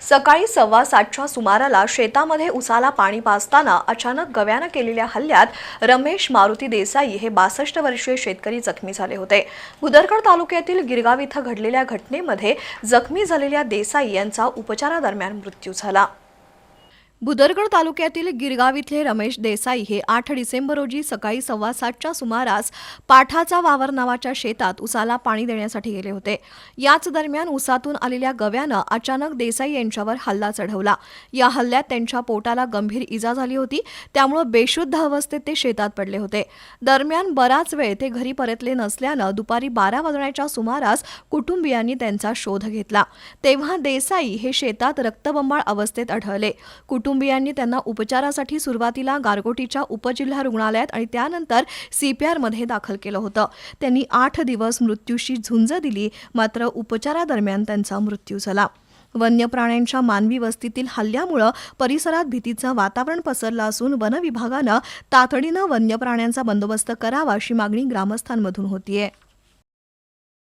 सकाळी 7:15च्या सुमाराला शेतामध्ये उसाला पाणी पाजताना अचानक गव्यानं केलेल्या हल्ल्यात रमेश मारुती देसाई हे 62 वर्षीय शेतकरी जखमी झाले होते। भुदरगड तालुक्यातील गिरगाव इथं घडलेल्या घटनेमध्ये जखमी झालेल्या देसाई यांचा उपचारादरम्यान मृत्यू झाला। भुदरगड तालुक्यातील गिरगाव इथले रमेश देसाई हे 8 डिसेंबर रोजी सकाळी 7:15च्या सुमारास पाठाचा वावर नावाच्या शेतात उसाला पाणी देण्यासाठी गेले होते। याच दरम्यान उसातून आलेल्या गव्यानं अचानक देसाई यांच्यावर हल्ला चढवला। या हल्ल्यात त्यांच्या पोटाला गंभीर इजा झाली होती, त्यामुळे बेशुद्ध अवस्थेत ते शेतात पडले होते। दरम्यान बराच वेळ ते घरी परतले नसल्यानं दुपारी 12 वाजण्याच्या सुमारास कुटुंबियांनी त्यांचा शोध घेतला, तेव्हा देसाई हे शेतात रक्तबंबाळ अवस्थेत आढळले। कुटुंबियांनी त्यांना उपचारासाठी सुरुवातीला गारगोटीच्या उपजिल्हा रुग्णालयात आणि त्यानंतर CPR मध्ये दाखल केलं होतं। त्यांनी 8 दिवस मृत्यूशी झुंज दिली, मात्र उपचारादरम्यान त्यांचा मृत्यू झाला। वन्य प्राण्यांच्या मानवी वस्तीतील हल्ल्यामुळे परिसरात भीतीचं वातावरण पसरलं असून वन विभागानं तातडीनं वन्य प्राण्यांचा बंदोबस्त करावा अशी मागणी ग्रामस्थांमधून होतीये।